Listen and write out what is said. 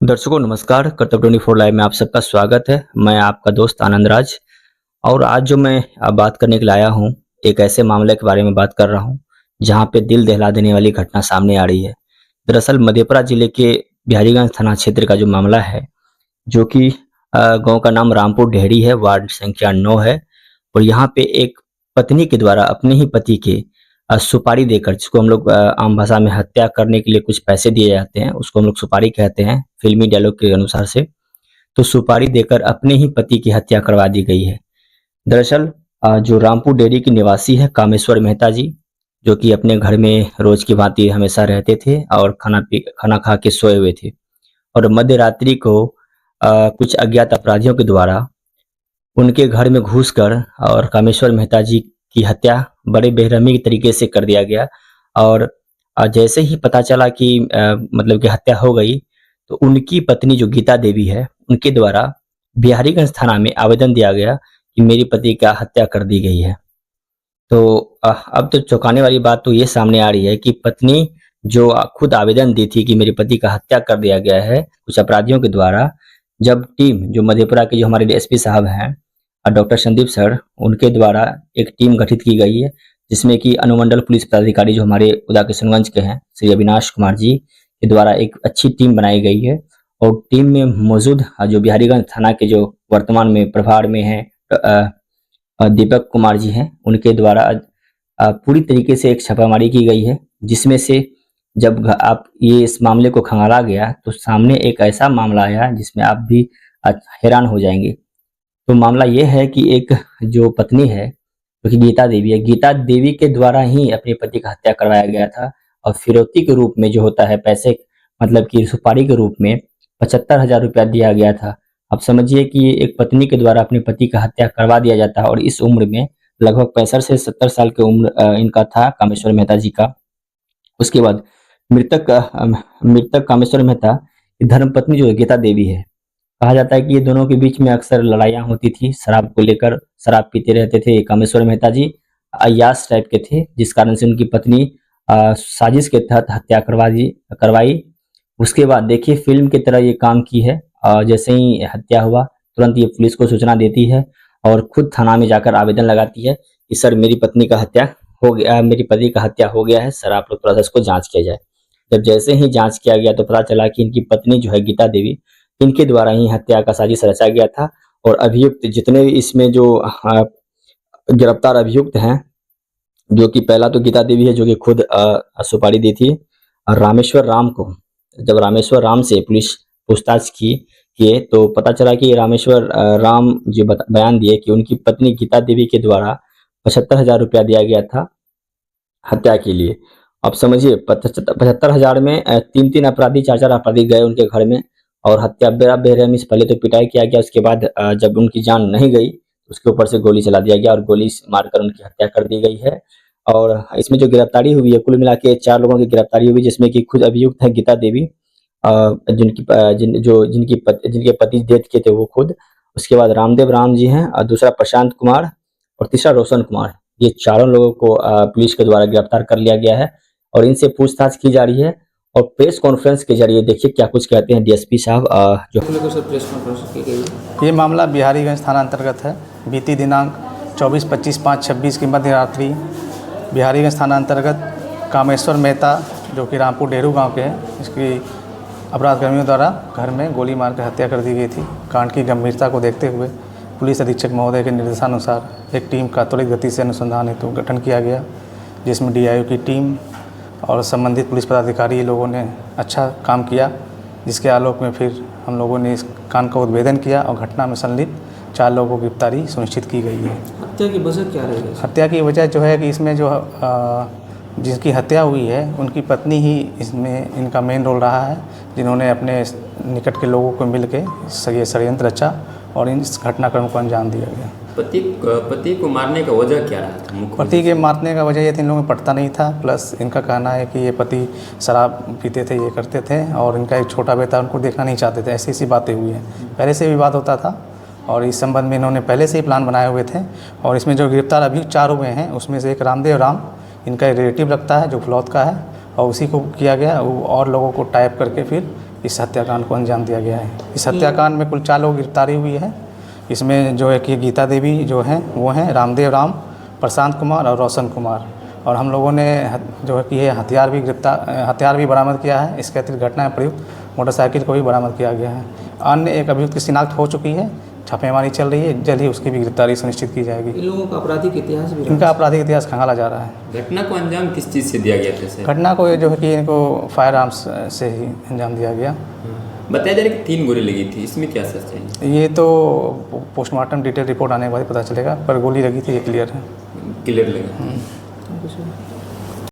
दर्शकों नमस्कार। कर्तव्य 24 लाइव में आप सबका स्वागत है। मैं आपका दोस्त आनंद राज। और आज जो मैं बात करने के लिए आया हूँ, एक ऐसे मामले के बारे में बात कर रहा हूँ जहाँ पे दिल दहला देने वाली घटना सामने आ रही है। दरअसल मधेपुरा जिले के बिहारीगंज थाना क्षेत्र का जो मामला है, जो कि गांव का नाम रामपुर डेहरी है, वार्ड संख्या 9 है। और यहाँ पे एक पत्नी के द्वारा अपने ही पति के सुपारी देकर, जिसको हम लोग आम भाषा में हत्या करने के लिए कुछ पैसे दिए जाते हैं, उसको हम लोग सुपारी कहते हैं फिल्मी डायलॉग के अनुसार से। तो सुपारी देकर अपने ही पति की हत्या करवा दी गई है। दरअसल जो रामपुर डेयरी के निवासी है कामेश्वर मेहता जी, जो कि अपने घर में रोज की भांति हमेशा रहते थे और खाना खा के सोए हुए थे। और मध्य रात्रि को कुछ अज्ञात अपराधियों के द्वारा उनके घर में घुसकर और कामेश्वर मेहता जी की हत्या बड़े बेरहमी तरीके से कर दिया गया। और जैसे ही पता चला कि मतलब कि हत्या हो गई, तो उनकी पत्नी जो गीता देवी है, उनके द्वारा बिहारीगंज थाना में आवेदन दिया गया कि मेरे पति का हत्या कर दी गई है। तो अब तो चौंकाने वाली बात तो ये सामने आ रही है कि पत्नी जो खुद आवेदन दी थी कि मेरे पति का हत्या कर दिया गया है कुछ अपराधियों के द्वारा, जब टीम जो मधेपुरा के जो हमारे डीएसपी साहब हैं डॉक्टर संदीप सर, उनके द्वारा एक टीम गठित की गई है, जिसमें कि अनुमंडल पुलिस पदाधिकारी जो हमारे उदा किशनगंज के हैं श्री अविनाश कुमार जी के द्वारा एक अच्छी टीम बनाई गई है। और टीम में मौजूद जो बिहारीगंज थाना के जो वर्तमान में प्रभार में हैं दीपक कुमार जी हैं, उनके द्वारा पूरी तरीके से एक छापामारी की गई है, जिसमें से जब आप ये इस मामले को खंगाला गया तो सामने एक ऐसा मामला आया जिसमें आप भी हैरान हो जाएंगे। तो मामला ये है कि एक जो पत्नी है, जो कि गीता देवी है, गीता देवी के द्वारा ही अपने पति का हत्या करवाया गया था। और फिरौती के रूप में जो होता है पैसे, मतलब कि सुपारी के रूप में 75,000 रुपया दिया गया था। अब समझिए कि एक पत्नी के द्वारा अपने पति का हत्या करवा दिया जाता है, और इस उम्र में लगभग 65 से 70 साल की उम्र इनका था, कामेश्वर मेहता जी का। उसके बाद मृतक कामेश्वर मेहता की धर्मपत्नी जो गीता देवी है, कहा जाता है कि ये दोनों के बीच में अक्सर लड़ाइयाँ होती थी शराब को लेकर। शराब पीते रहते थे। कामेश्वर मेहता जी अय्याश टाइप के थे, जिस कारण से उनकी पत्नी साजिश के तहत हत्या करवाई। उसके बाद देखिए फिल्म की तरह ये काम की है। जैसे ही हत्या हुआ तुरंत ये पुलिस को सूचना देती है और खुद थाना में जाकर आवेदन लगाती है कि सर मेरी पत्नी का हत्या हो गया, मेरी पति का हत्या हो गया है, सर आप लोग थोड़ा सा इसको जाँच किया जाए। जब जैसे ही जाँच किया गया तो पता चला कि इनकी पत्नी जो है गीता देवी, इनके द्वारा ही हत्या का साजिश रचा गया था। और अभियुक्त जितने भी इसमें जो गिरफ्तार अभियुक्त हैं, जो कि पहला तो गीता देवी है जो कि खुद सुपारी दी थी। और रामेश्वर राम को, जब रामेश्वर राम से पुलिस पूछताछ किए तो पता चला कि रामेश्वर राम जो बयान दिए कि उनकी पत्नी गीता देवी के द्वारा 75,000 रुपया दिया गया था हत्या के लिए। अब समझिए 75,000 में तीन तीन अपराधी, चार चार अपराधी गए उनके घर में और हत्या बेरहमी से पहले तो पिटाई किया गया। उसके बाद जब उनकी जान नहीं गई, उसके ऊपर से गोली चला दिया गया और गोली मारकर उनकी हत्या कर दी गई है। और इसमें जो गिरफ्तारी हुई है, कुल मिला के 4 लोगों की गिरफ्तारी हुई, जिसमें कि खुद अभियुक्त है गीता देवी, जिनके पति डेथ किए थे वो खुद। उसके बाद रामदेव राम जी हैं, और दूसरा प्रशांत कुमार, और तीसरा रोशन कुमार। ये चारों लोगों को पुलिस के द्वारा गिरफ्तार कर लिया गया है और इनसे पूछताछ की जा रही है। और प्रेस कॉन्फ्रेंस के जरिए देखिए क्या कुछ कहते हैं डीएसपी साहब जो प्रेस कॉन्फ्रेंस की गई। ये मामला बिहारीगंज थाना अंतर्गत है। बीती दिनांक 24-25-5-26 की मध्य रात्रि बिहारीगंज थाना अंतर्गत कामेश्वर मेहता, जो कि रामपुर डेहरू गांव के हैं, इसकी अपराधकर्मियों द्वारा घर में गोली मारकर हत्या कर दी गई थी। कांड की गंभीरता को देखते हुए पुलिस अधीक्षक महोदय के निर्देशानुसार एक टीम का त्वरित गति से अनुसंधान हेतु गठन किया गया, जिसमें डीआईओ की टीम और संबंधित पुलिस पदाधिकारी लोगों ने अच्छा काम किया, जिसके आलोक में फिर हम लोगों ने इस कांड का उद्भेदन किया और घटना में संलिप्त 4 लोगों की गिरफ्तारी सुनिश्चित की गई है। हत्या की वजह क्या रही है? हत्या की वजह जो है कि इसमें जो जिसकी हत्या हुई है उनकी पत्नी ही इसमें इनका मेन रोल रहा है, जिन्होंने अपने निकट के लोगों को मिल के ये षड्यंत्र रचा और इस घटनाक्रम को अंजाम दिया गया। पति को मारने का वजह क्या रहा था? पति के मारने का वजह ये इन लोगों में पटता नहीं था, प्लस इनका कहना है कि ये पति शराब पीते थे, ये करते थे, और इनका एक छोटा बेटा उनको देखना नहीं चाहते थे। ऐसी बातें हुई हैं, पहले से विवाद होता था और इस संबंध में इन्होंने पहले से ही प्लान बनाए हुए थे। और इसमें जो गिरफ्तार अभी 4 हुए हैं, उसमें से एक रामदेव राम इनका रिलेटिव लगता है जो फ्लौत का है, और उसी को किया गया। और लोगों को टाइप करके फिर इस हत्याकांड को अंजाम दिया गया है। इस हत्याकांड में कुल 4 लोग गिरफ्तारी हुई है। इसमें जो है कि गीता देवी जो हैं वो हैं रामदेव राम, प्रशांत कुमार और रोशन कुमार। और हम लोगों ने जो है कि ये हथियार भी बरामद किया है। इसके अतिरिक्त घटना में प्रयुक्त मोटरसाइकिल को भी बरामद किया गया है। अन्य एक अभियुक्त की शिनाख्त हो चुकी है, छापेमारी चल रही है, जल्द ही उसकी भी गिरफ्तारी सुनिश्चित की जाएगी। इन लोगों का आपराधिक इतिहास भी इनका आपराधिक इतिहास खंगाला जा रहा है। घटना को अंजाम किस चीज़ से दिया गया था सर? घटना को जो है कि इनको फायर आर्म्स से ही अंजाम दिया गया। बताया जा रहा है कि 3 गोली लगी थी, इसमें क्या सच है? ये तो पोस्टमार्टम डिटेल रिपोर्ट आने के बाद पता चलेगा, पर गोली लगी थी ये क्लियर है। क्लियर लगा।